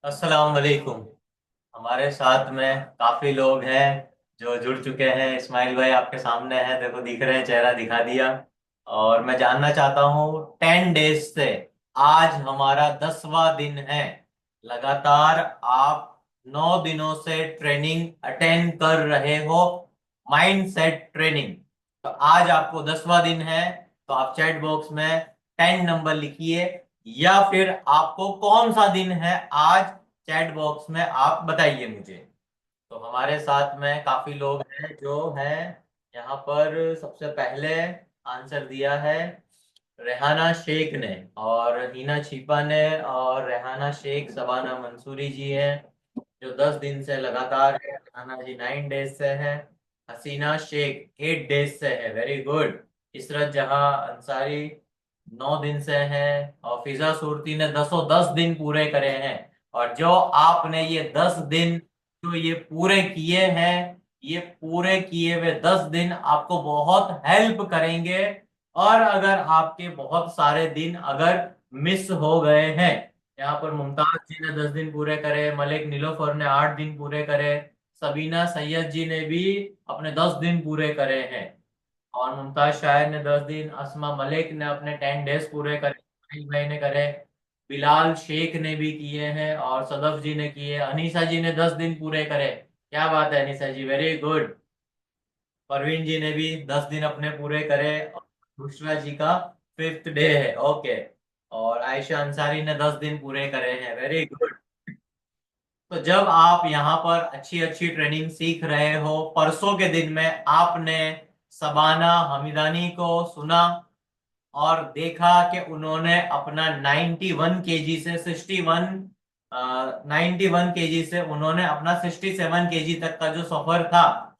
अस्सलाम वालेकुम। हमारे साथ में काफी लोग हैं जो जुड़ चुके हैं। इस्माइल भाई आपके सामने है, देखो दिख रहे हैं, चेहरा दिखा दिया। और मैं जानना चाहता हूँ 10 डेज से आज हमारा 10वां दिन है। लगातार आप 9 दिनों से ट्रेनिंग अटेंड कर रहे हो, माइंड सेट ट्रेनिंग। तो आज आपको 10वां दिन है। तो आप चैट बॉक्स में 10 नंबर लिखिए, या फिर आपको कौन सा दिन है आज, चैट बॉक्स में आप बताइए मुझे। तो हमारे साथ में काफी लोग हैं जो हैं यहाँ पर। सबसे पहले आंसर दिया है रेहाना शेख ने, और हिना छिपा ने, और रेहाना शेख शबाना मंसूरी जी हैं जो 10 दिन से लगातार है। रेहाना जी 9 डेज से है। हसीना शेख 8 डेज से है, वेरी गुड। इशरत जहां अंसारी 9 दिन से है। और फिजा सूरती ने 10 दिन पूरे करे हैं। और जो आपने ये 10 दिन जो ये पूरे किए हैं, ये पूरे किए हुए 10 दिन आपको बहुत हेल्प करेंगे। और अगर आपके बहुत सारे दिन अगर मिस हो गए हैं, यहाँ पर मुमताज जी ने 10 दिन पूरे करे, मलिक नीलोफर ने 8 दिन पूरे करे, सबीना सैयद जी ने भी अपने 10 दिन पूरे करे हैं, और मुमताज शायर ने 10 दिन, असमा मलिक ने अपने 10 डेज पूरे करे, इस्माइल भाई ने करे, बिलाल शेख ने भी किए हैं, और सदफ जी ने किए, अनीसा जी ने 10 दिन पूरे करे। क्या बात है अनीसा जी, वेरी गुड। परवीन जी ने भी 10 दिन अपने पूरे करे, और बुशरा जी का 5th डे है, ओके। और आयशा अंसारी ने 10 दिन पूरे करे हैं, वेरी गुड। तो जब आप यहाँ पर अच्छी अच्छी ट्रेनिंग सीख रहे हो, परसों के दिन में आपने सबाना हमीदानी को सुना और देखा कि उन्होंने अपना 91 केजी से 91 केजी से उन्होंने अपना 67 केजी तक का जो सफर था,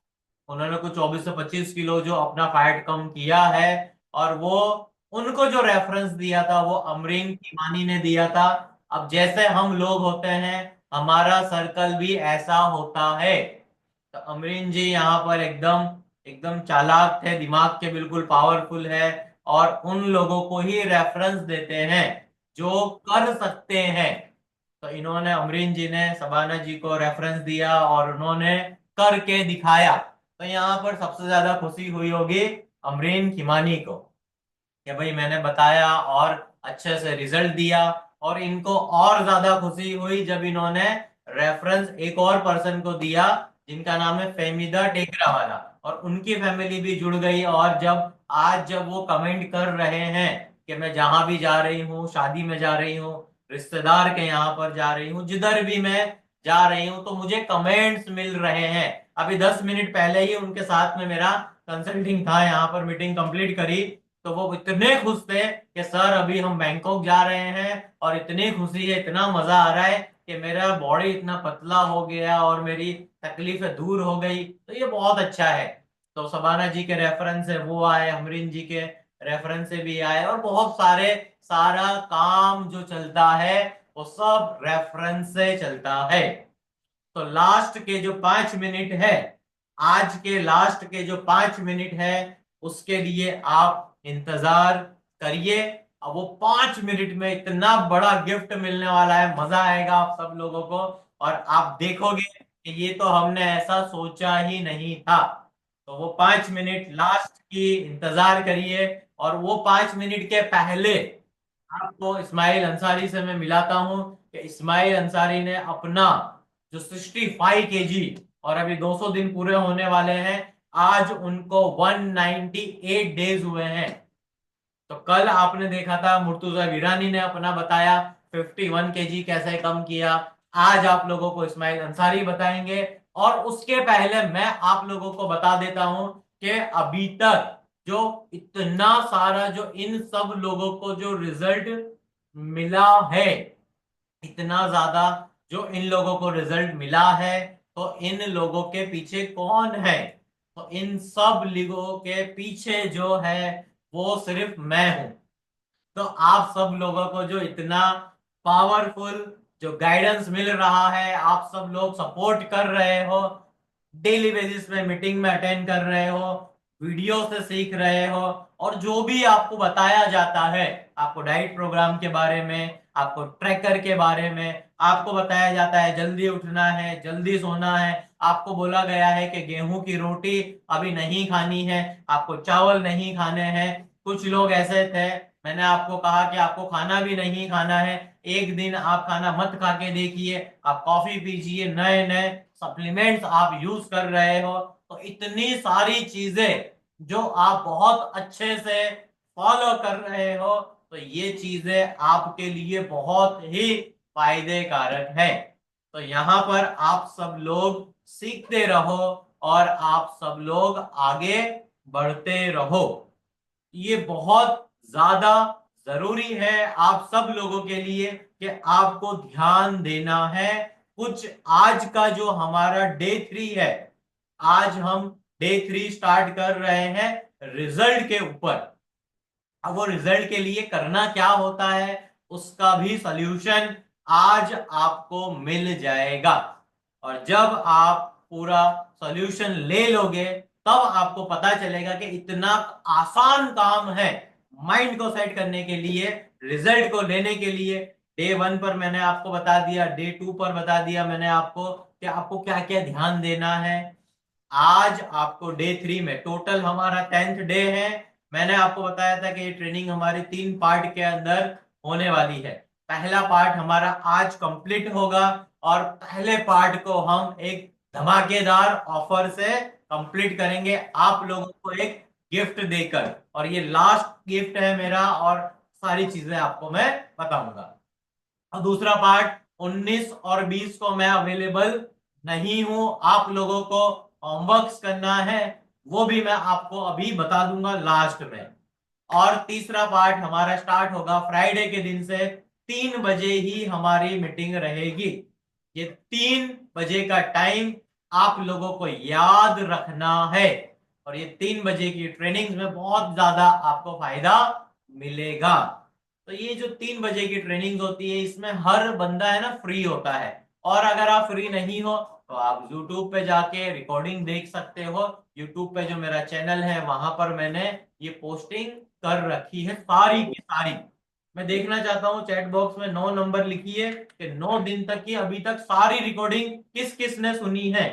उन्होंने कुछ 24 से 25 किलो जो अपना फैट कम किया है। और वो उनको जो रेफरेंस दिया था वो अमरीन कीमानी ने दिया था। अब जैसे हम लोग होते हैं, हमारा सर्कल भी ऐसा होता है। तो अमरीन जी यहाँ पर एकदम एकदम चालाक थे, दिमाग के बिल्कुल पावरफुल है, और उन लोगों को ही रेफरेंस देते हैं जो कर सकते हैं। तो इन्होंने, अमरीन जी ने सबाना जी को रेफरेंस दिया और उन्होंने करके दिखाया। तो यहाँ पर सबसे ज्यादा खुशी हुई होगी अमरीन खिमानी को, कि भाई मैंने बताया और अच्छे से रिजल्ट दिया। और इनको और ज्यादा खुशी हुई जब इन्होंने रेफरेंस एक और पर्सन को दिया, जिनका नाम है फेमिदा टेकरा वाला, और उनकी फैमिली भी जुड़ गई। और जब आज जब वो कमेंट कर रहे हैं कि मैं जहां भी जा रही हूँ, शादी में जा रही हूँ, रिश्तेदार के यहाँ पर जा रही हूँ, जिधर भी मैं जा रही हूँ, तो मुझे कमेंट्स मिल रहे हैं। अभी 10 मिनट पहले ही उनके साथ में मेरा कंसल्टिंग था, यहाँ पर मीटिंग कंप्लीट करी। तो वो इतने खुश थे कि सर अभी हम बैंकॉक जा रहे हैं, और इतनी खुशी है, इतना मजा आ रहा है कि मेरा बॉडी इतना पतला हो गया और मेरी तकलीफें दूर हो गई। तो ये बहुत अच्छा है। तो सबाना जी के रेफरेंस से वो आए, अमरीन जी के रेफरेंस से भी आए, और बहुत सारे, सारा काम जो चलता है वो सब रेफरेंस से चलता है। तो लास्ट के जो 5 मिनट है, आज के लास्ट के जो 5 मिनट है, उसके लिए आप इंतजार करिए। अब वो 5 मिनट में इतना बड़ा गिफ्ट मिलने वाला है, मजा आएगा आप सब लोगों को। और आप देखोगे कि ये तो हमने ऐसा सोचा ही नहीं था। तो वो 5 मिनट लास्ट की इंतजार करिए। और वो 5 मिनट के पहले आपको इस्माइल अंसारी से मैं मिलाता हूं कि इस्माइल अंसारी ने अपना जो 65 केजी, और अभी 200 दिन पूरे होने वाले हैं, आज उनको 198 डेज हुए हैं। तो कल आपने देखा था मुर्तुजा वीरानी ने अपना बताया 51 केजी कैसे कम किया। आज आप लोगों को इस्माइल अंसारी बताएंगे। और उसके पहले मैं आप लोगों को बता देता हूं कि अभी तक जो इतना सारा, जो इन सब लोगों को जो रिजल्ट मिला है, इतना ज्यादा जो इन लोगों को रिजल्ट मिला है, तो इन लोगों के पीछे कौन है? तो इन सब लोगों के पीछे जो है वो सिर्फ मैं हूं। तो आप सब लोगों को जो इतना पावरफुल जो गाइडेंस मिल रहा है, आप सब लोग सपोर्ट कर रहे हो, डेली बेसिस पे मीटिंग में अटेंड कर रहे हो, वीडियो से सीख रहे हो, और जो भी आपको बताया जाता है, आपको डाइट प्रोग्राम के बारे में, आपको ट्रैकर के बारे में आपको बताया जाता है, जल्दी उठना है, जल्दी सोना है, आपको बोला गया है कि गेहूं की रोटी अभी नहीं खानी है, आपको चावल नहीं खाने हैं। कुछ लोग ऐसे थे, मैंने आपको कहा कि आपको खाना भी नहीं खाना है, एक दिन आप खाना मत खा के देखिए, आप कॉफी पीजिए, नए नए सप्लीमेंट्स आप यूज कर रहे हो, तो इतनी सारी चीजें जो आप बहुत अच्छे से फॉलो कर रहे हो, तो ये चीजें आपके लिए बहुत ही फायदे कारक है। तो यहाँ पर आप सब लोग सीखते रहो और आप सब लोग आगे बढ़ते रहो। ये बहुत ज्यादा जरूरी है आप सब लोगों के लिए कि आपको ध्यान देना है। कुछ आज का जो हमारा डे 3 है, आज हम डे 3 स्टार्ट कर रहे हैं रिजल्ट के ऊपर। अब वो रिजल्ट के लिए करना क्या होता है, उसका भी सॉल्यूशन आज आपको मिल जाएगा। और जब आप पूरा सॉल्यूशन ले लोगे, तब आपको पता चलेगा कि इतना आसान काम है माइंड को सेट करने के लिए, रिजल्ट को लेने के लिए। डे 1 पर मैंने आपको बता दिया, डे 2 पर बता दिया मैंने आपको कि आपको क्या क्या ध्यान देना है। आज आपको डे 3 में, टोटल हमारा 10th डे है, मैंने आपको बताया था कि ये ट्रेनिंग हमारी 3 पार्ट के अंदर होने वाली है। पहला पार्ट हमारा आज कंप्लीट होगा, और पहले पार्ट को हम एक धमाकेदार ऑफर से कंप्लीट करेंगे, आप लोगों को एक गिफ्ट देकर। और ये लास्ट गिफ्ट है मेरा, और सारी चीजें आपको मैं बताऊंगा। और दूसरा पार्ट 19 और 20 को मैं अवेलेबल नहीं हूं, आप लोगों को होमवर्क करना है, वो भी मैं आपको अभी बता दूंगा लास्ट में। और तीसरा पार्ट हमारा स्टार्ट होगा फ्राइडे के दिन से, 3 बजे ही हमारी मीटिंग रहेगी। ये 3 बजे का टाइम आप लोगों को याद रखना है, और ये 3 बजे की ट्रेनिंग में बहुत ज्यादा आपको फायदा मिलेगा। तो ये जो 3 बजे की ट्रेनिंग होती है, इसमें हर बंदा है ना फ्री होता है। और अगर आप फ्री नहीं हो, तो आप YouTube पे जाके रिकॉर्डिंग देख सकते हो। YouTube पे जो मेरा चैनल है, वहां पर मैंने ये पोस्टिंग कर रखी है सारी की सारी। मैं देखना चाहता हूँ चैट बॉक्स में 9 नंबर लिखिए कि 9 दिन तक की अभी तक सारी रिकॉर्डिंग किस किस ने सुनी है।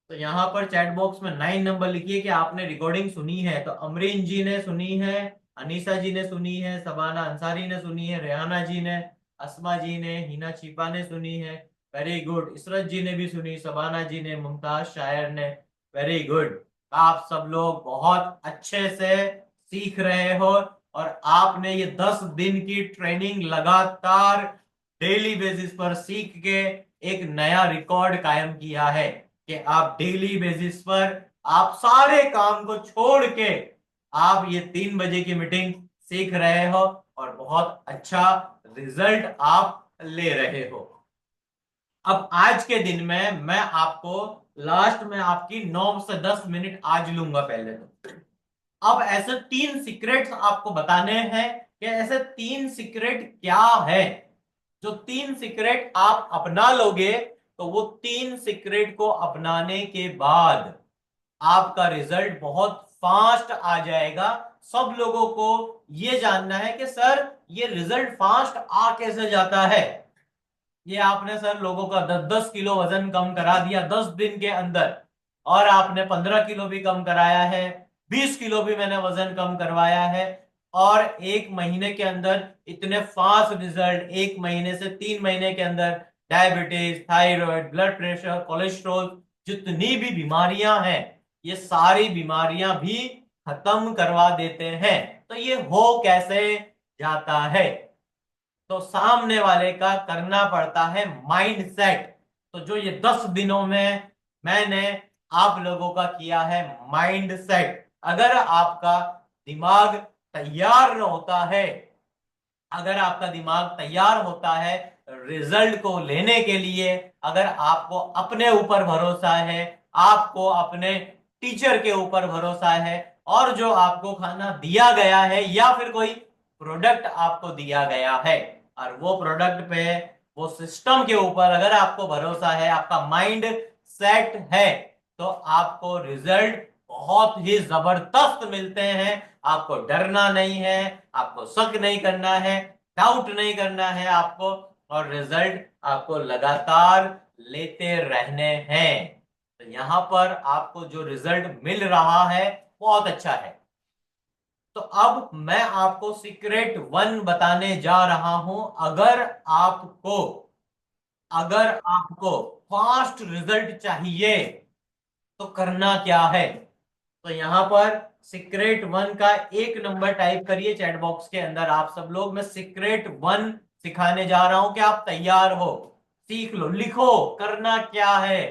तो यहाँ पर चैट बॉक्स में 9 नंबर लिखिए कि आपने रिकॉर्डिंग सुनी है। तो अमरीन जी ने सुनी है, अनीसा जी ने सुनी है, सबाना अंसारी ने सुनी है, रेहाना जी ने, अस्मा जी ने, हिना छिपा ने सुनी है। Very good. इसरत जी ने भी सुनी, सबाना जी ने, मुमताज शायर ने। Very good. आप सब लोग बहुत अच्छे से सीख रहे हो, और आपने ये 10 दिन की ट्रेनिंग लगातार डेली बेसिस पर सीख के एक नया रिकॉर्ड कायम किया है कि आप डेली बेसिस पर आप सारे काम को छोड़ के आप ये 3 बजे की मीटिंग सीख रहे हो, और बहुत अच्छा रिजल्ट आप ले रहे हो। अब आज के दिन में मैं आपको लास्ट में आपकी 9 से 10 मिनट आज लूंगा पहले तो। अब ऐसे 3 सीक्रेट्स आपको बताने हैं कि ऐसे 3 सीक्रेट क्या है। जो 3 सीक्रेट आप अपना लोगे, तो वो 3 सीक्रेट को अपनाने के बाद आपका रिजल्ट बहुत फास्ट आ जाएगा। सब लोगों को ये जानना है कि सर ये रिजल्ट फास्ट आ कैसे जाता है। ये आपने सर लोगों का 10-10 किलो वजन कम करा दिया 10 दिन के अंदर, और आपने 15 किलो भी कम कराया है, 20 किलो भी मैंने वजन कम करवाया है। और 1 महीने के अंदर इतने फास्ट रिजल्ट, 1 महीने से 3 महीने के अंदर diabetes, thyroid, blood pressure, cholesterol, जितनी भी बीमारियां हैं, ये सारी बीमारियां भी खत्म करवा देते हैं। तो ये हो कैसे जाता है, तो सामने वाले का करना पड़ता है माइंड सेट। तो जो ये 10 दिनों में मैंने आप लोगों का किया है माइंड सेट, अगर आपका दिमाग तैयार होता है, अगर आपका दिमाग तैयार होता है रिजल्ट को लेने के लिए, अगर आपको अपने ऊपर भरोसा है, आपको अपने टीचर के ऊपर भरोसा है, और जो आपको खाना दिया गया है या फिर कोई प्रोडक्ट आपको दिया गया है, और वो प्रोडक्ट पे, वो सिस्टम के ऊपर अगर आपको भरोसा है, आपका माइंड सेट है, तो आपको रिजल्ट बहुत ही जबरदस्त मिलते हैं। आपको डरना नहीं है, आपको शक नहीं करना है, डाउट नहीं करना है आपको, और रिजल्ट आपको लगातार लेते रहने हैं। तो यहां पर आपको जो रिजल्ट मिल रहा है बहुत अच्छा है। तो अब मैं आपको सीक्रेट वन बताने जा रहा हूं। अगर आपको फास्ट रिजल्ट चाहिए तो करना क्या है। तो यहां पर सीक्रेट वन का एक नंबर टाइप करिए चैट बॉक्स के अंदर आप सब लोग। मैं सीक्रेट वन सिखाने जा रहा हूं कि आप तैयार हो, सीख लो, लिखो करना क्या है।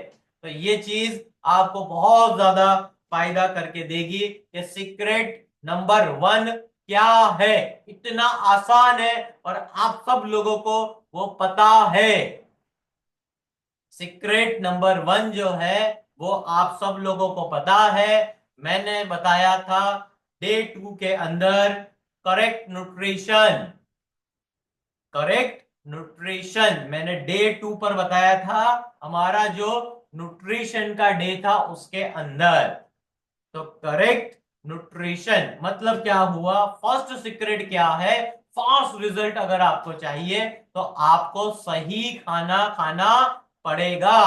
तो ये चीज आपको बहुत ज्यादा फायदा करके देगी कि सीक्रेट नंबर वन क्या है। इतना आसान है और आप सब लोगों को वो पता है। सीक्रेट नंबर वन जो है वो आप सब लोगों को पता है। मैंने बताया था डे टू के अंदर, करेक्ट न्यूट्रिशन। करेक्ट न्यूट्रिशन मैंने डे टू पर बताया था, हमारा जो न्यूट्रिशन का डे था उसके अंदर। तो करेक्ट न्यूट्रिशन मतलब क्या हुआ, फर्स्ट सीक्रेट क्या है। फास्ट रिजल्ट अगर आपको चाहिए तो आपको सही खाना खाना पड़ेगा।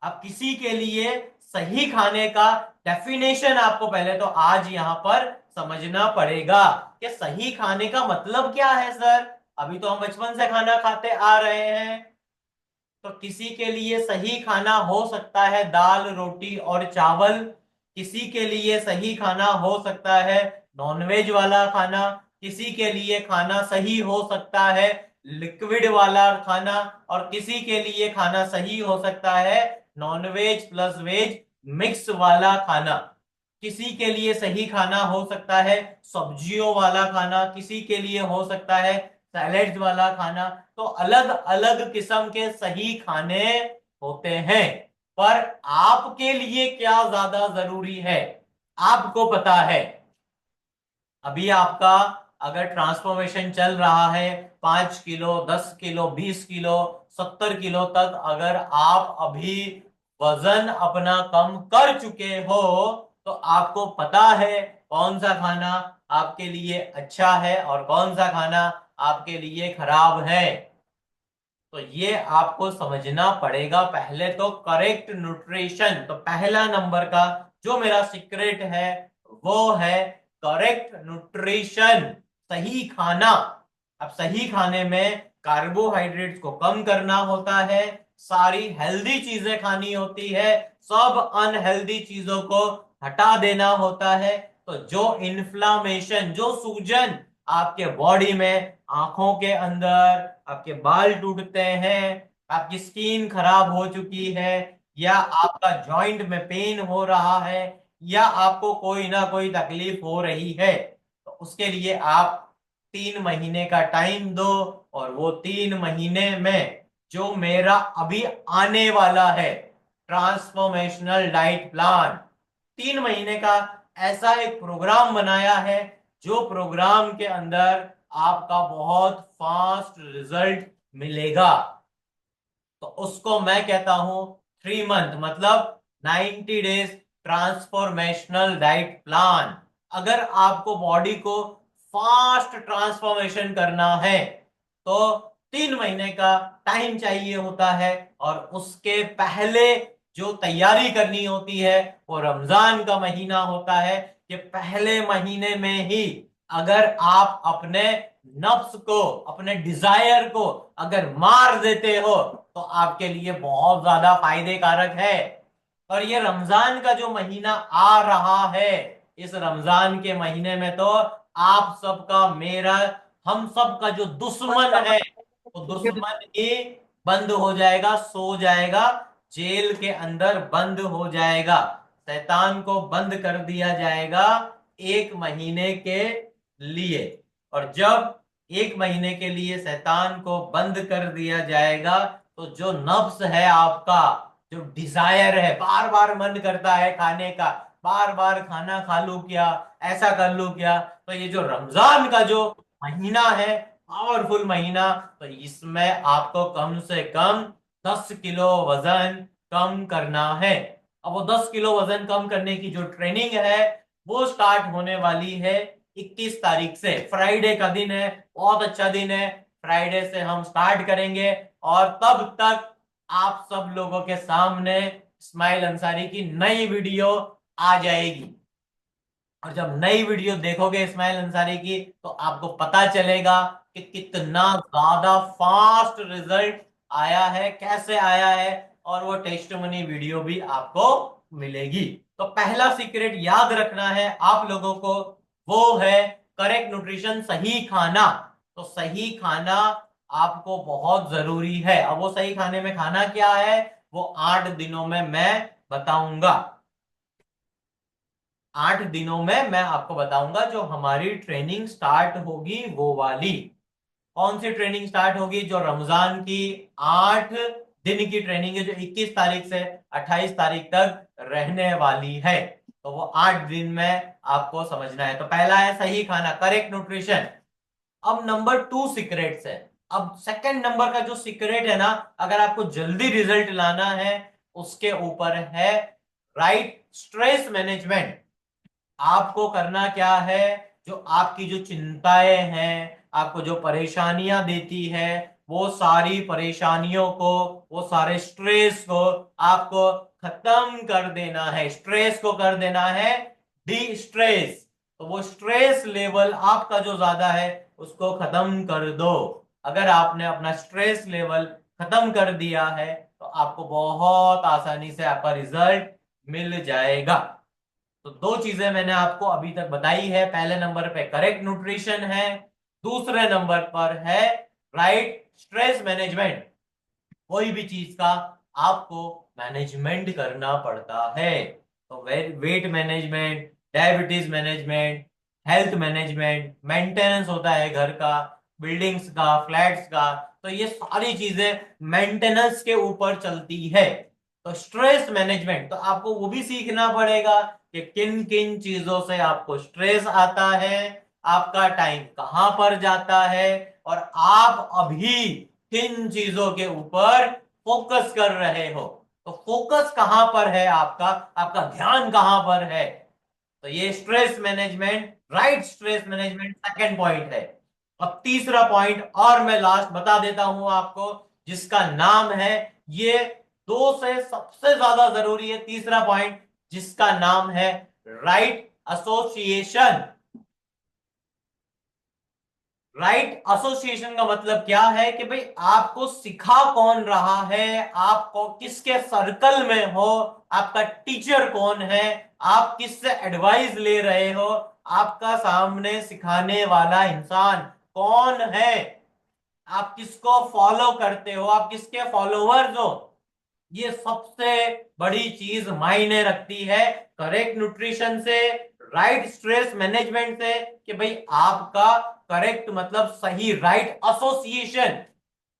अब किसी के लिए सही खाने का डेफिनेशन आपको पहले तो आज यहां पर समझना पड़ेगा कि सही खाने का मतलब क्या है सर। अभी तो हम बचपन से खाना खाते आ रहे हैं। तो किसी के लिए सही खाना हो सकता है दाल रोटी और चावल। किसी के लिए सही खाना हो सकता है नॉनवेज वाला खाना। किसी के लिए खाना सही हो सकता है लिक्विड वाला खाना। और किसी के लिए खाना सही हो सकता है नॉनवेज प्लस वेज मिक्स वाला खाना। किसी के लिए सही खाना हो सकता है सब्जियों वाला खाना, किसी के लिए हो सकता है सैलेड्स वाला खाना। तो अलग अलग किस्म के सही खाने होते हैं। पर आपके लिए क्या ज्यादा जरूरी है आपको पता है। अभी आपका अगर ट्रांसफॉर्मेशन चल रहा है 5 किलो 10 किलो 20 किलो 70 किलो तक, अगर आप अभी वजन अपना कम कर चुके हो तो आपको पता है कौन सा खाना आपके लिए अच्छा है और कौन सा खाना आपके लिए खराब है। तो ये आपको समझना पड़ेगा पहले तो। करेक्ट न्यूट्रिशन तो पहला नंबर का जो मेरा सीक्रेट है वो है करेक्ट न्यूट्रिशन, सही खाना। अब सही खाने में कार्बोहाइड्रेट्स को कम करना होता है, सारी हेल्दी चीजें खानी होती है, सब अनहेल्दी चीजों को हटा देना होता है। तो जो इन्फ्लामेशन, जो सूजन आपके बॉडी में, आंखों के अंदर आपके बाल टूटते हैं, आपकी स्किन खराब हो चुकी है, या आपका जॉइंट में पेन हो रहा है, या आपको कोई ना कोई तकलीफ हो रही है, तो उसके लिए आप 3 महीने का टाइम दो। और वो 3 महीने में जो मेरा अभी आने वाला है ट्रांसफॉर्मेशनल डाइट प्लान, 3 महीने का ऐसा एक प्रोग्राम बनाया है जो प्रोग्राम के अंदर आपका बहुत फास्ट रिजल्ट मिलेगा। तो उसको मैं कहता हूं 3 मंथ मतलब 90 डेज ट्रांसफॉर्मेशनल डाइट प्लान। अगर आपको बॉडी को फास्ट ट्रांसफॉर्मेशन करना है तो 3 महीने का टाइम चाहिए होता है। और उसके पहले जो तैयारी करनी होती है वो रमजान का महीना होता है कि पहले महीने में ही अगर आप अपने नफ्स को, अपने डिजायर को अगर मार देते हो तो आपके लिए बहुत ज्यादा फायदे कारक है। और ये रमजान का जो महीना आ रहा है, इस रमजान के महीने में तो आप सबका, मेरा, हम सब का जो दुश्मन है वो दुश्मन ही बंद हो जाएगा, सो जाएगा, जेल के अंदर बंद हो जाएगा। शैतान को बंद कर दिया जाएगा 1 महीने के लिए। और जब 1 महीने के लिए शैतान को बंद कर दिया जाएगा तो जो नफ्स है आपका, जो डिजायर है, बार बार मन करता है खाने का, बार बार खाना खा लूं क्या, ऐसा कर लूं क्या, तो ये जो रमजान का जो महीना है, पावरफुल महीना, तो इसमें आपको कम से कम 10 किलो वजन कम करना है। अब वो 10 किलो वजन कम करने की जो ट्रेनिंग है वो स्टार्ट होने वाली है 21 तारीख से। फ्राइडे का दिन है, बहुत अच्छा दिन है। फ्राइडे से हम स्टार्ट करेंगे और तब तक आप सब लोगों के सामने इस्माइल अंसारी की नई वीडियो आ जाएगी। और जब नई वीडियो देखोगे इस्माइल अंसारी की तो आपको पता चलेगा कि कितना ज्यादा फास्ट रिजल्ट आया है, कैसे आया है, और वो टेस्टिमनी वीडियो भी आपको मिलेगी। तो पहला सीक्रेट याद रखना है आप लोगों को, वो है करेक्ट न्यूट्रिशन, सही खाना। तो सही खाना आपको बहुत जरूरी है। अब वो सही खाने में खाना क्या है वो 8 दिनों में मैं बताऊंगा। 8 दिनों में मैं आपको बताऊंगा। जो हमारी ट्रेनिंग स्टार्ट होगी वो वाली, कौन सी ट्रेनिंग स्टार्ट होगी, जो रमजान की 8 दिन की ट्रेनिंग है, जो 21 तारीख से 28 तारीख तक रहने वाली है। तो वो 8 दिन में आपको समझना है। तो पहला है सही खाना, करेक्ट न्यूट्रिशन। अब नंबर 2 सीक्रेट्स है। अब सेकंड नंबर का जो सीक्रेट है ना, अगर आपको जल्दी रिजल्ट लाना है, उसके ऊपर है राइट स्ट्रेस मैनेजमेंट। आपको करना क्या है, जो आपकी जो चिंताएं हैं, आपको जो परेशानियां देती है, वो सारी परेशानियों को, वो सारे स्ट्रेस को आपको खत्म कर देना है। स्ट्रेस को कर देना है डी स्ट्रेस। तो वो स्ट्रेस लेवल आपका जो ज्यादा है उसको खत्म कर दो। अगर आपने अपना स्ट्रेस लेवल खत्म कर दिया है तो आपको बहुत आसानी से आपका रिजल्ट मिल जाएगा। तो दो चीजें मैंने आपको अभी तक बताई है। पहले नंबर पे करेक्ट न्यूट्रिशन है, दूसरे नंबर पर है राइट स्ट्रेस मैनेजमेंट। कोई भी चीज का आपको मैनेजमेंट करना पड़ता है। तो weight management, diabetes management, health management, maintenance होता है घर का, बिल्डिंग्स का, फ्लैट्स का। तो ये सारी चीजें मेंटेनेंस के ऊपर चलती है। तो स्ट्रेस मैनेजमेंट तो आपको वो भी सीखना पड़ेगा कि किन किन चीजों से आपको स्ट्रेस आता है, आपका टाइम कहां पर जाता है, और आप अभी किन चीजों के ऊपर फोकस कर रहे हो। तो फोकस कहां पर है आपका, आपका ध्यान कहां पर है। तो ये stress management, right stress management second point है। अब तीसरा पॉइंट और मैं लास्ट बता देता हूं आपको, जिसका नाम है, ये दो से सबसे ज्यादा जरूरी है, तीसरा पॉइंट जिसका नाम है राइट एसोसिएशन। राइट एसोसिएशन का मतलब क्या है कि भाई आपको सिखा कौन रहा है, आपको किसके सर्कल में हो, आपका टीचर कौन है, आप किससे एडवाइस ले रहे हो, आपका सामने सिखाने वाला इंसान कौन है, आप किसको फॉलो करते हो, आप किसके फॉलोअर्स हो। ये सबसे बड़ी चीज मायने रखती है करेक्ट न्यूट्रिशन से, राइट स्ट्रेस मैनेजमेंट से, कि भाई आपका करेक्ट मतलब सही, राइट एसोसिएशन,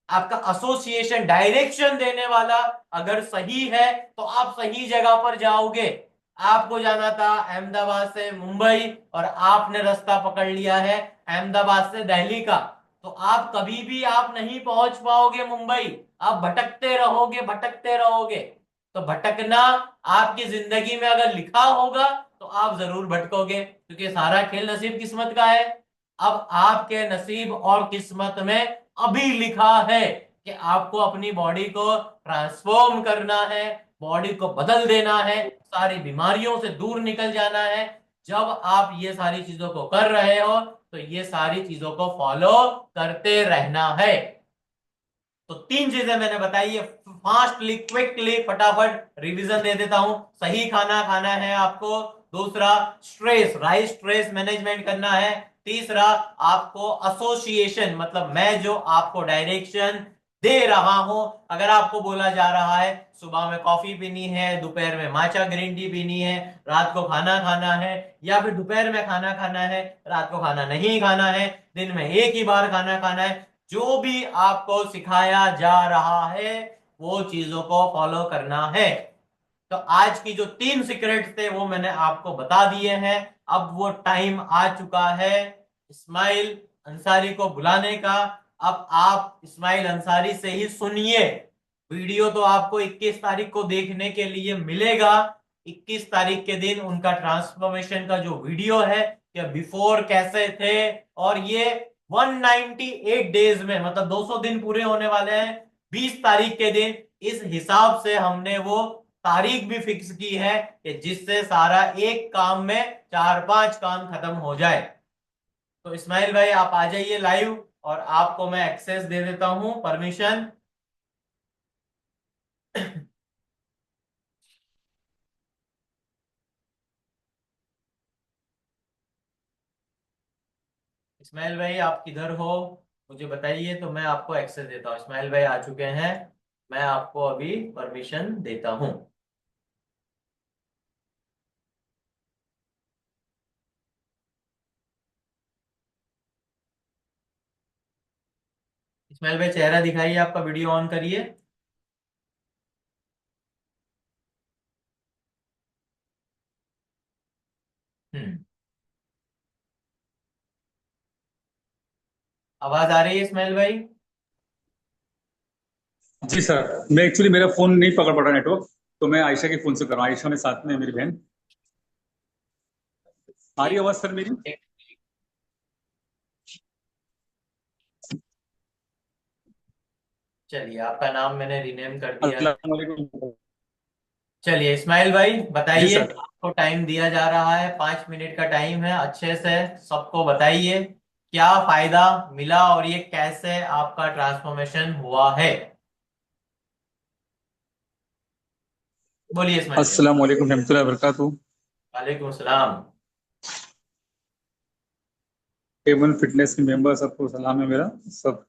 आपका एसोसिएशन डायरेक्शन देने वाला अगर सही है तो आप सही जगह पर जाओगे। आपको जाना था अहमदाबाद से मुंबई और आपने रास्ता पकड़ लिया है अहमदाबाद से दिल्ली का, तो आप कभी भी आप नहीं पहुंच पाओगे मुंबई। आप भटकते रहोगे, भटकते रहोगे। तो भटकना आपकी जिंदगी में अगर लिखा होगा तो आप जरूर भटकोगे, क्योंकि सारा खेल नसीब किस्मत का है। अब आपके नसीब और किस्मत में अभी लिखा है कि आपको अपनी बॉडी को ट्रांसफॉर्म करना है, बॉडी को बदल देना है, सारी बीमारियों से दूर निकल जाना है। जब आप ये सारी चीजों को कर रहे हो तो ये सारी चीजों को फॉलो करते रहना है। तो तीन चीजें मैंने बताई है, फास्टली क्विकली फटाफट रिवीजन दे देता हूं। सही खाना खाना है आपको, दूसरा स्ट्रेस, राइट स्ट्रेस मैनेजमेंट करना है, तीसरा आपको एसोसिएशन, मतलब मैं जो आपको डायरेक्शन दे रहा हूं, अगर आपको बोला जा रहा है सुबह में कॉफी पीनी है, दोपहर में माचा ग्रीन टी पीनी है, रात को खाना खाना है, या फिर दोपहर में खाना खाना है, रात को खाना नहीं खाना है, दिन में एक ही बार खाना खाना है, जो भी आपको सिखाया जा रहा है वो चीजों को फॉलो करना है। तो आज की जो 3 सीक्रेट्स थे वो मैंने आपको बता दिए हैं। अब वो टाइम आ चुका है इस्माइल अंसारी को बुलाने का। अब आप इस्माइल अंसारी से ही सुनिए वीडियो तो आपको 21 तारीख को देखने के लिए मिलेगा। 21 तारीख के दिन उनका ट्रांसफॉर्मेशन का जो वीडियो है, कि बिफोर कैसे थे, और ये 198 डेज में, मतलब 200 दिन पूरे होने वाले हैं 20 तारीख के दिन। इस हिसाब से हमने वो तारीख भी फिक्स की है कि जिससे सारा एक काम में 4-5 काम खत्म हो जाए। तो इस्माइल भाई आप आ जाइए लाइव, और आपको मैं एक्सेस दे देता हूं, परमिशन। इस्माइल भाई आप किधर हो, मुझे बताइए तो मैं आपको एक्सेस देता हूँ। इस्माइल भाई आ चुके हैं, मैं आपको अभी परमिशन देता हूँ। इस्माइल भाई चेहरा दिखाइए, आपका वीडियो ऑन करिए। हम्म। आवाज आ रही है इस्माइल भाई? जी सर। मैं एक्चुअली मेरा फोन नहीं पकड़ पड़ रहा नेटवर्क, तो मैं आयशा के फोन से कर रहा हूँ। आयशा में साथ में है मेरी बहन। आ रही ठीक। आवाज सर मेरी? ठीक। चलिए, आपका नाम मैंने रिनेम कर दिया है। अस्सलाम वालेकुम। चलिए इस्माइल भाई जी बताइए, सर। आपको टाइम दिया जा रहा है, 5 मिनट का टाइम है। अच्छे से सबको बताइए क्या फायदा मिला और ये कैसे आपका ट्रांसफॉर्मेशन हुआ है। बोलिए इस्माइल भाई। अस्सलाम वालेकुम रहमतुल्लाहि व बरकातहू। वालेकुम सलाम। A1 फिटनेस के मेंबर सबको सलाम है मेरा। सब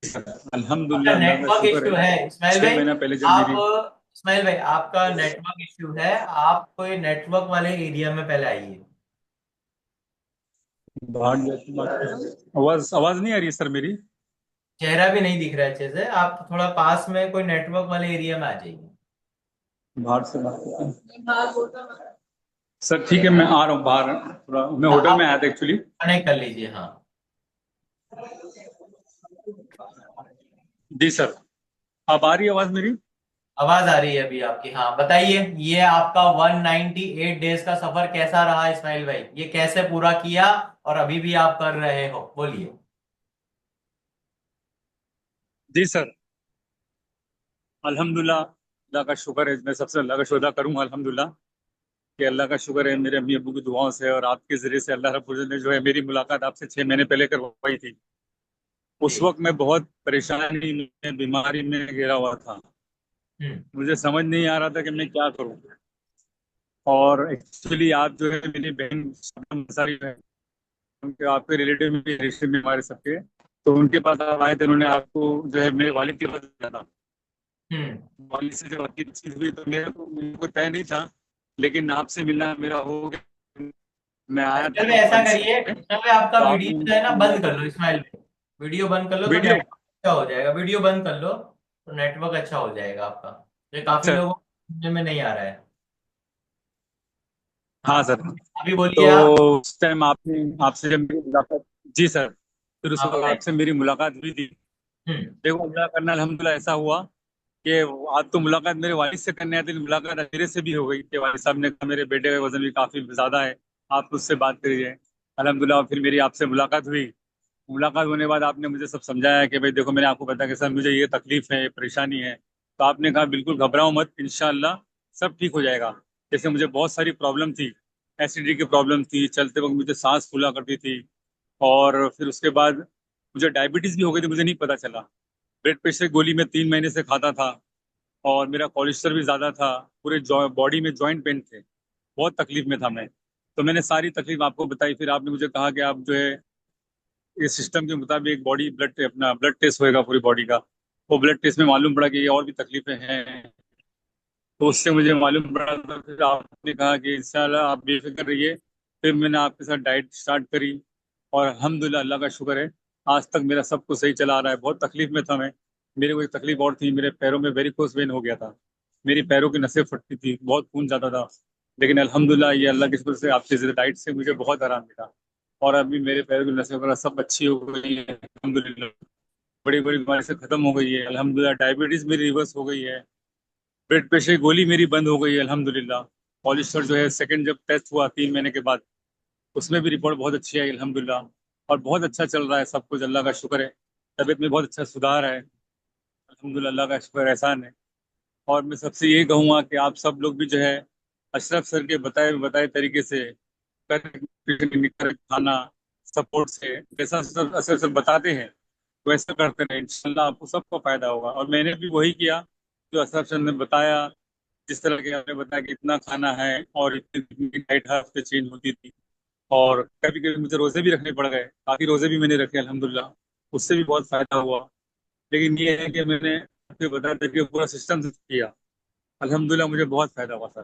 आपका अल्हम्दुलिल्लाह, अल्लाह का नेटवर्क शुक्र इश्यू है। है इस्माइल छह भाई। महीना पहले जब आप, मेरी इस्माइल भाई आपका नेटवर्क इश्यू है, आप कोई नेटवर्क वाले एरिया में पहले आइए। बाहर जाती बात, आवाज आवाज नहीं आ रही है सर मेरी? चेहरा भी नहीं दिख रहा है अच्छे से, आप थोड़ा पास में कोई नेटवर्क वाले एरिया में आ जाइए। बाहर से बात करता हूँ। सर ठीक है, मैं आ रहा हूँ बाहर। थोड़ा मैं होटल आप में आया था एक्चुअली। कनेक्ट कर लीजिए, हाँ। जी सर। अब आ रही है आवाज मेरी? आवाज आ रही है अभी आपकी, हाँ बताइए। ये आपका 198 डेज का सफर कैसा रहा इस्माइल भाई, ये कैसे पूरा किया और अभी भी आप कर रहे हो, बोलिए। जी सर। अल्हम्दुलिल्लाह, अल्लाह का शुक्र है। मैं सबसे अल्लाह का शुक्र करूंगा अल्हम्दुलिल्लाह कि अल्लाह का शुक्र है मेरे अम्मी अब्बू की दुआओं से और आपके जरिए से अल्लाह रब्बुल इज्जत ने जो है मेरी मुलाकात आपसे 6 महीने पहले करवाई थी। उस जी। वक्त मैं बहुत परेशानी में, बीमारी में घिरा हुआ था। हम्म। मुझे समझ नहीं आ रहा था कि मैं क्या करूं। और एक्चुअली आप जो है मेरी बहन शबनम अंसारी है, उनके आपके रिलेटिव में भी, रिश्ते में हमारे सबके। तो उनके पास आप आए थे, उन्होंने आपको जो है मेरे वालिद के पास दिया था। हम्म। वालिद से जब आपकी चीज हुई तो मेरे को तय नहीं था, लेकिन आपसे मिलना मेरा हो गया। मैं आया इस्माइल था भाई ऐसा वालिद से करिए, मिलने। इस्माइल भाई आपका तो आपने वीडियो जो है ना बंद कर लो मुझे इस्माइल भाई। वीडियो बंद कर लो तो वीडियो। नेटवर्क अच्छा हो जाएगा, वीडियो बंद कर लो तो नेटवर्क अच्छा हो जाएगा आपका। ये काफी सर। लोगों को समझने में नहीं आ रहा है। हाँ, हाँ सर। अभी बोलिए आप। तो उस टाइम आपने आपसे जब मेरी मुलाकात, जी सर, फिर उस हाँ वक्त बताइए। आपसे मेरी मुलाकात हुई थी। हम्म। देखो अल्लाह करना अल्हम्दुलिल्लाह ऐसा हुआ कि आज तो मुलाकात मेरे वालिद से करने आती थी, मुलाकात मेरे से भी हो गई कि वालिद साहब ने कहा मेरे बेटे का वजन भी काफी ज्यादा है, आप उससे बात करिए। अल्हम्दुलिल्लाह फिर मेरी आपसे मुलाकात हुई। मुलाकात होने के बाद आपने मुझे सब समझाया कि भाई देखो, मैंने आपको बताया कि सर मुझे ये तकलीफ है, ये परेशानी है। तो आपने कहा बिल्कुल घबराओ मत, इंशाल्लाह सब ठीक हो जाएगा। जैसे मुझे बहुत सारी प्रॉब्लम थी, एसिडिटी की प्रॉब्लम थी, चलते वक्त मुझे सांस फूला करती थी। और फिर उसके बाद मुझे डायबिटीज भी हो गई थी, मुझे नहीं पता चला। ब्लड प्रेशर की गोली मैं 3 महीने से खाता था। और मेरा कोलेस्ट्रॉल भी ज़्यादा था। पूरे बॉडी में जॉइंट पेन थे। बहुत तकलीफ में था मैं। तो मैंने सारी तकलीफ आपको बताई, फिर आपने मुझे कहा कि आप जो है इस सिस्टम के मुताबिक बॉडी ब्लड अपना ब्लड टेस्ट होएगा पूरी बॉडी का। वो ब्लड टेस्ट में मालूम पड़ा कि ये और भी तकलीफें हैं। तो उससे मुझे मालूम पड़ा, तो फिर आपने कहा कि इंशाल्लाह आप बेफिक्र रहिए। फिर मैंने आपके साथ डाइट स्टार्ट करी। और अल्हम्दुलिल्लाह अल्लाह का शुक्र है, आज तक मेरा सब कुछ सही चला आ रहा है। बहुत तकलीफ में था मैं। मेरे को एक तकलीफ और थी, मेरे पैरों में वेरिकोस वेन हो गया था। मेरी पैरों की नसें फटती थी, बहुत खून जाता था। लेकिन अल्हम्दुलिल्लाह ये अल्लाह के शुक्र से आपकी डाइट से मुझे बहुत आराम मिला। और अभी मेरे पैरों की नसें वगैरह सब अच्छी हो गई है अल्हम्दुलिल्लाह। बड़ी बड़ी बीमारी से खत्म हो गई है अल्हम्दुलिल्लाह। डायबिटीज मेरी रिवर्स हो गई है। ब्लड प्रेशर की गोली मेरी बंद हो गई है अल्हम्दुलिल्लाह। कोलेस्ट्रॉल जो है सेकंड जब टेस्ट हुआ 3 महीने के बाद, उसमें भी रिपोर्ट बहुत अच्छी आई अल्हम्दुलिल्लाह। और बहुत अच्छा चल रहा है सब कुछ, अल्लाह का शुक्र है। तबीयत में बहुत अच्छा सुधार है अल्हम्दुलिल्लाह, अल्लाह का शुक्र एहसान है। और मैं सबसे यही कहूँगा कि आप सब लोग भी जो है अशरफ सर के बताए बताए तरीके से खाना सपोर्ट से जैसा सब अशरफ सर बताते हैं वैसा करते रहे, इंशाल्लाह आपको सबको फायदा होगा। और मैंने भी वही किया जो अशरफ सर ने बताया। जिस तरह के आपने बताया कि इतना खाना है और इतनी डाइट हर हफ्ते चेंज होती थी, और कभी कभी मुझे रोजे भी रखने पड़ गए, काफी रोजे भी मैंने रखे अल्हम्दुलिल्लाह, उससे भी बहुत फायदा हुआ। लेकिन ये है कि मैंने आपके बताया तरीके पूरा सिस्टम से किया, अल्हम्दुलिल्लाह मुझे बहुत फायदा हुआ सर।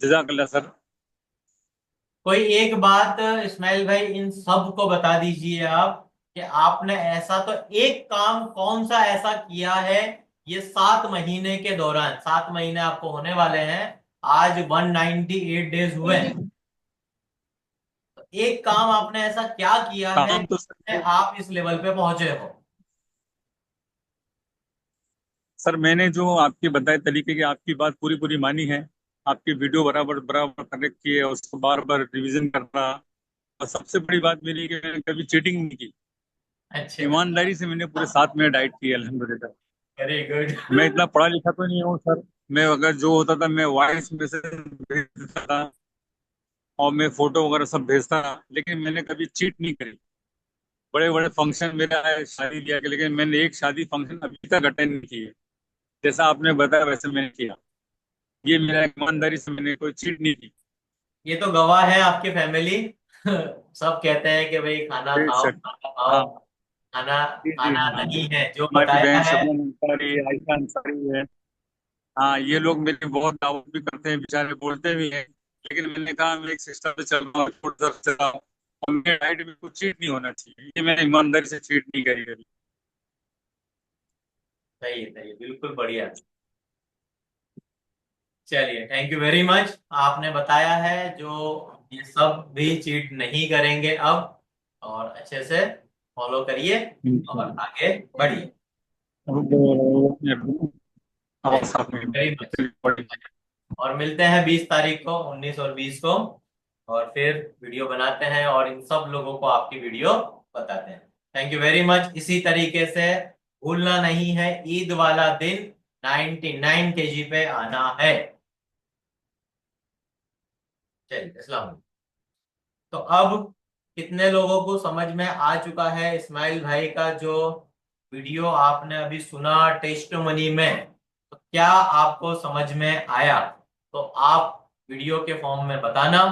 जजाकल्ला सर। कोई एक बात इस्माइल भाई इन सब को बता दीजिए आप, कि आपने ऐसा तो एक काम कौन सा ऐसा किया है ये 7 महीने के दौरान, 7 महीने आपको होने वाले हैं, आज 198 डेज हुए हैं, तो एक काम आपने ऐसा क्या किया है काम तो कि सर, आप इस लेवल पे पहुंचे हो? मैंने जो आपके बताए तरीके की आपकी बात पूरी पूरी मानी है। आपकी वीडियो बराबर बराबर कनेक्ट की है, उसको बार बार रिवीजन करना। और सबसे बड़ी बात मेरी कि मैंने कभी चीटिंग नहीं की। अच्छा। ईमानदारी से मैंने पूरे 7 महीने डाइट की है अल्हम्दुलिल्लाह। Very good. मैं इतना पढ़ा लिखा तो नहीं हूँ सर। मैं अगर जो होता था मैं वॉइस मैसेज भेज देता था, और मैं फोटो वगैरह सब भेजता था, लेकिन मैंने कभी चीट नहीं करी। बड़े बड़े फंक्शन मेरा है शादी ब्याह के, लेकिन मैंने एक शादी फंक्शन अभी तक अटेंड नहीं किए। जैसा आपने बताया वैसे मैंने किया। ये मेरा ईमानदारी से, मैंने कोई चीट नहीं की। ये तो गवाह है आपकी फैमिली। सब कहते हैं कि भाई खाना खाओ, बेशक। खाना खाओ। हाँ। खाना जी जी खाना हाँ। नहीं है जो हमारी बताया बहन है। शबनम अंसारी, आयशा अंसारी है। हाँ, ये लोग मेरी बहुत दावत भी करते हैं, बेचारे बोलते भी हैं। लेकिन मैंने कहा मैं एक सिस्टम पे चल रहा हूँ, फुट तरफ से रहा हूँ, और मेरे डाइट में कुछ चीट नहीं होना चाहिए। ये मैंने ईमानदारी से चीट नहीं करी कभी। सही है, बिल्कुल बढ़िया। चलिए, थैंक यू वेरी मच, आपने बताया है जो ये सब भी चीट नहीं करेंगे अब, और अच्छे से फॉलो करिए और आगे बढ़िए। आवाज चलिए, साफ नहीं। Very much. और मिलते हैं 20 तारीख को, 19 और 20 को, और फिर वीडियो बनाते हैं और इन सब लोगों को आपकी वीडियो बताते हैं। Thank you very much. इसी तरीके से भूलना नहीं है, ईद वाला दिन 99 kg पे आना है। चलिए, अस्सलाम वालेकुम। तो अब कितने लोगों को समझ में आ चुका है इस्माइल भाई का जो वीडियो आपने अभी सुना टेस्टमनी में, तो क्या आपको समझ में आया? तो आप वीडियो के फॉर्म में बताना,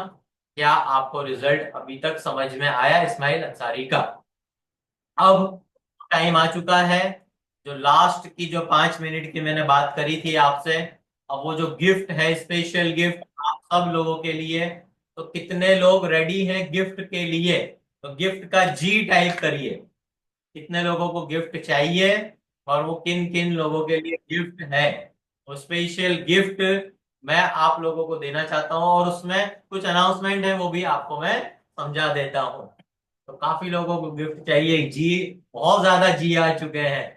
क्या आपको रिजल्ट अभी तक समझ में आया इस्माइल अंसारी का? अब टाइम आ चुका है, जो लास्ट की जो 5 मिनट की मैंने बात करी थी आपसे, अब वो जो गिफ्ट है, स्पेशल गिफ्ट आप सब लोगों के लिए, तो कितने लोग रेडी हैं गिफ्ट के लिए? तो गिफ्ट का जी टाइप करिए, कितने लोगों को गिफ्ट चाहिए और वो किन किन लोगों के लिए गिफ्ट है। वो स्पेशल गिफ्ट मैं आप लोगों को देना चाहता हूँ, और उसमें कुछ अनाउंसमेंट है वो भी आपको मैं समझा देता हूँ। तो काफी लोगों को गिफ्ट चाहिए जी, बहुत ज्यादा जी आ चुके हैं।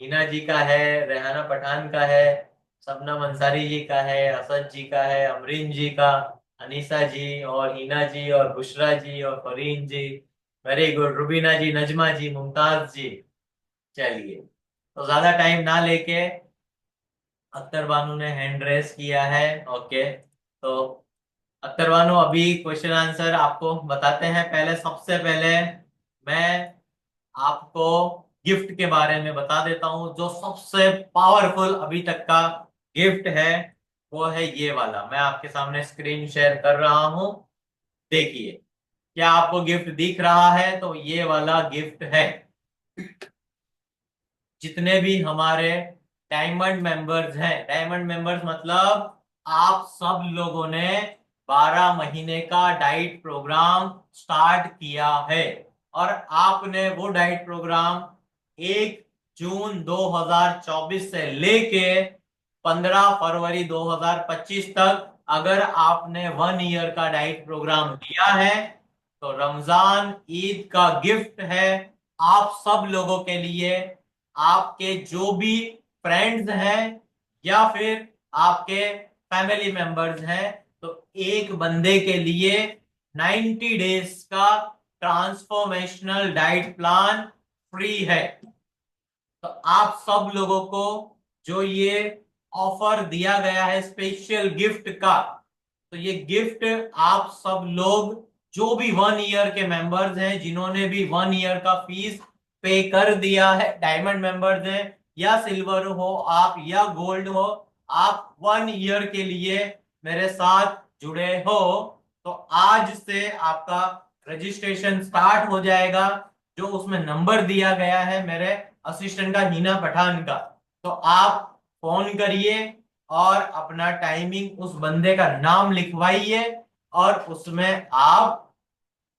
हिना जी का है, रेहाना पठान का है, शबनम अंसारी जी का है, असद जी का है, अमरीन जी का, अनीसा जी और हिना जी और बुशरा जी और फरीन जी। वेरी गुड, रुबीना जी, नजमा जी, मुमताज जी। चलिए, तो ज्यादा टाइम ना लेके, अख्तर बानू ने हैंड रेस किया है, ओके। तो अख्तर बानू अभी क्वेश्चन आंसर आपको बताते हैं। पहले, सबसे पहले मैं आपको गिफ्ट के बारे में बता देता हूं, जो सबसे पावरफुल अभी तक का गिफ्ट है वो है ये वाला। मैं आपके सामने स्क्रीन शेयर कर रहा हूं, देखिए। क्या आपको गिफ्ट दिख रहा है? तो ये वाला गिफ्ट है। जितने भी हमारे डायमंड मेंबर्स हैं, डायमंड मेंबर्स मतलब आप सब लोगों ने 12 महीने का डाइट प्रोग्राम स्टार्ट किया है, और आपने वो डाइट प्रोग्राम 1 जून 2024 से लेके 15 फरवरी 2025 तक, अगर आपने 1 ईयर का डाइट प्रोग्राम किया है, तो रमजान ईद का गिफ्ट है आप सब लोगों के लिए आपके जो भी फ्रेंड्स हैं या फिर आपके फैमिली मेंबर्स हैं, तो एक बंदे के लिए 90 डेज का ट्रांसफॉर्मेशनल डाइट प्लान फ्री है। तो आप सब लोगों को जो ये ऑफर दिया गया है स्पेशल गिफ्ट का, तो ये गिफ्ट आप सब लोग जो भी 1 ईयर के मेंबर्स हैं, जिन्होंने भी 1 ईयर का फीस पे कर दिया है, डायमंड मेंबर्स हैं या सिल्वर हो आप या गोल्ड हो, आप 1 ईयर के लिए मेरे साथ जुड़े हो, तो आज से आपका रजिस्ट्रेशन स्टार्ट हो जाएगा। जो उसमें नंबर दिया गया है मेरे असिस्टेंट का, हिना पठान का, तो आप फोन करिए और अपना टाइमिंग, उस बंदे का नाम लिखवाइए और उसमें आप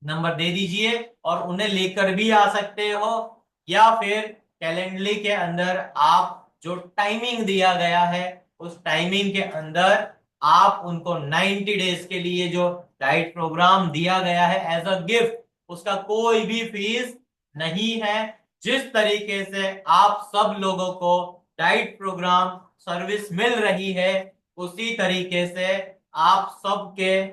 नंबर दे दीजिए और उन्हें लेकर भी आ सकते हो, या फिर कैलेंडली के अंदर आप जो टाइमिंग दिया गया है उस टाइमिंग के अंदर आप उनको 90 डेज के लिए जो डाइट प्रोग्राम दिया गया है एज अ गिफ्ट, उसका कोई भी फीस नहीं है। जिस तरीके से आप सब लोगों को डाइट प्रोग्राम सर्विस मिल रही है, उसी तरीके से आप सबके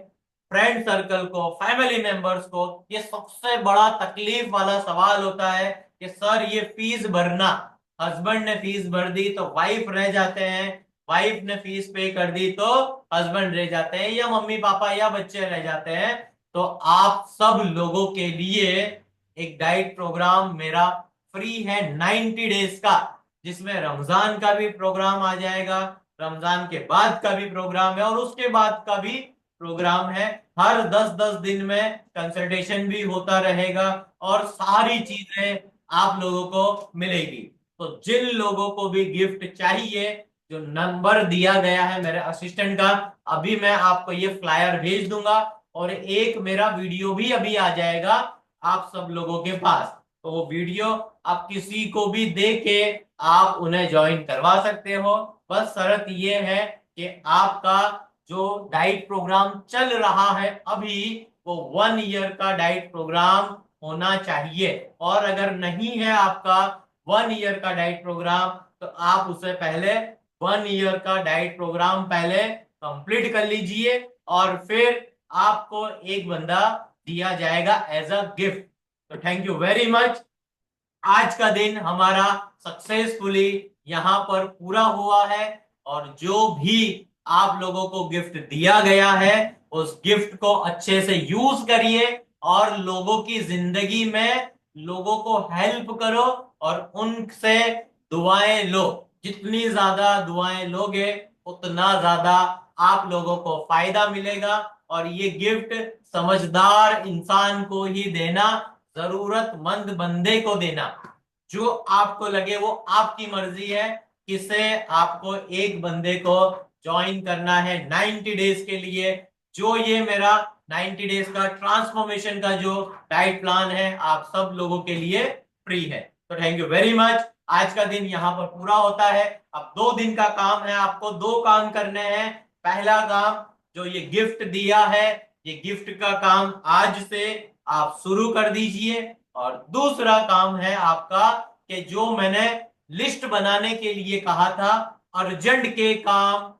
फ्रेंड सर्कल को, फैमिली मेंबर्स को, ये सबसे बड़ा तकलीफ वाला सवाल होता है कि सर ये फीस भरना, हस्बैंड ने फीस भर दी तो वाइफ रह जाते हैं, वाइफ ने फीस पे कर दी तो हस्बैंड रह जाते हैं, या मम्मी पापा या बच्चे रह जाते हैं। तो आप सब लोगों के लिए एक डाइट प्रोग्राम मेरा फ्री है 90 डेज का, जिसमें रमजान का भी प्रोग्राम आ जाएगा, रमजान के बाद का भी प्रोग्राम है और उसके बाद का भी प्रोग्राम है। हर 10-10 दिन में कंसल्टेशन भी होता रहेगा और सारी चीजें आप लोगों को मिलेगी। तो जिन लोगों को भी गिफ्ट चाहिए, जो नंबर दिया गया है मेरे असिस्टेंट का, अभी मैं आपको ये फ्लायर भेज दूंगा और एक मेरा वीडियो भी अभी आ जाएगा आप सब लोगों के पास। तो वो वीडियो आप किसी को भी दे के आप उन्हें ज्वाइन करवा सकते हो। बस शर्त ये है कि आपका जो डाइट प्रोग्राम चल रहा है अभी, वो 1 ईयर का डाइट प्रोग्राम होना चाहिए। और अगर नहीं है आपका 1 ईयर का डाइट प्रोग्राम, तो आप उसे पहले 1 ईयर का डाइट प्रोग्राम पहले कंप्लीट कर लीजिए और फिर आपको एक बंदा दिया जाएगा एज अ गिफ्ट। तो थैंक यू वेरी मच। आज का दिन हमारा सक्सेसफुली यहाँ पर पूरा हुआ है और जो भी आप लोगों को गिफ्ट दिया गया है, उस गिफ्ट को अच्छे से यूज करिए और लोगों की जिंदगी में लोगों को हेल्प करो और उनसे दुआएं लो। जितनी ज्यादा दुआएं लोगे उतना ज्यादा आप लोगों को फायदा मिलेगा। और ये गिफ्ट समझदार इंसान को ही देना, जरूरतमंद बंदे को देना। जो आपको लगे वो आपकी मर्जी है, किसे आपको एक बंदे को ज्वाइन करना है 90 डेज के लिए। जो ये मेरा 90 डेज का ट्रांसफॉर्मेशन का जो डाइट प्लान है आप सब लोगों के लिए फ्री है। तो थैंक यू वेरी मच। आज का दिन यहाँ पर पूरा होता है। अब 2 दिन का काम है, आपको 2 काम करने हैं। पहला काम, जो ये गिफ्ट दिया है, ये गिफ्ट का काम आज से आप शुरू कर दीजिए। और दूसरा काम है आपका कि जो मैंने लिस्ट बनाने के लिए कहा था, अर्जेंट के काम,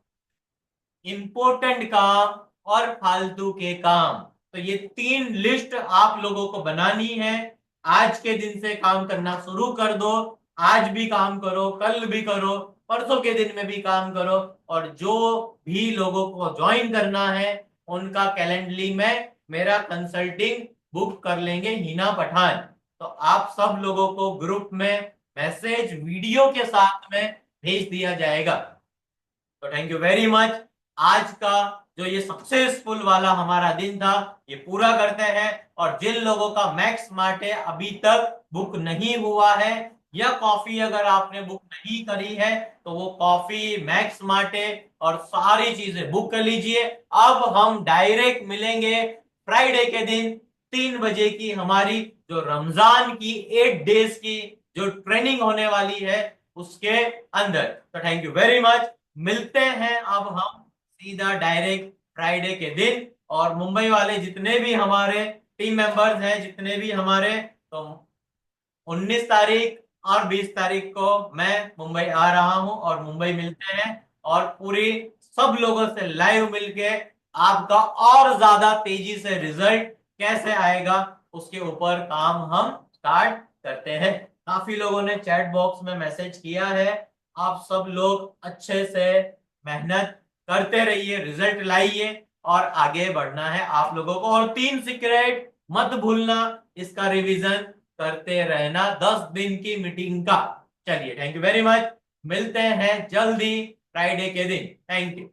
इंपॉर्टेंट काम और फालतू के काम, तो ये 3 लिस्ट आप लोगों को बनानी है। आज के दिन से काम करना शुरू कर दो। आज भी काम करो, कल भी करो, परसों के दिन में भी काम करो। और जो भी लोगों को ज्वाइन करना है उनका कैलेंडली में मेरा कंसल्टिंग बुक कर लेंगे हिना पठान। तो आप सब लोगों को ग्रुप में मैसेज वीडियो के साथ में भेज दिया जाएगा। तो थैंक यू वेरी मच। आज का जो ये सक्सेसफुल वाला हमारा दिन था, ये पूरा करते हैं। और जिन लोगों का मैक्स मार्टे अभी तक बुक नहीं हुआ है, या कॉफी अगर आपने बुक नहीं करी है, तो वो कॉफी, मैक्स मार्टे और सारी चीजें बुक कर लीजिए। अब हम डायरेक्ट मिलेंगे फ्राइडे के दिन 3 बजे की हमारी जो रमजान की 8 डेज की जो ट्रेनिंग होने वाली है उसके अंदर। तो थैंक यू वेरी मच। मिलते हैं अब हम सीधा डायरेक्ट फ्राइडे के दिन। और मुंबई वाले जितने भी हमारे टीम मेंबर्स हैं, जितने भी हमारे, तो 19 तारीख और 20 तारीख को मैं मुंबई आ रहा हूं और मुंबई मिलते हैं और पूरी सब लोगों से लाइव मिलके आपका और ज्यादा तेजी से रिजल्ट कैसे आएगा उसके ऊपर काम हम स्टार्ट करते हैं। काफी लोगों ने चैट बॉक्स में मैसेज किया है। आप सब लोग अच्छे से मेहनत करते रहिए, रिजल्ट लाइए और आगे बढ़ना है आप लोगों को। और 3 सीक्रेट मत भूलना, इसका रिवीजन करते रहना 10 दिन की मीटिंग का। चलिए, थैंक यू वेरी मच। मिलते हैं जल्दी फ्राइडे के दिन। Thank you.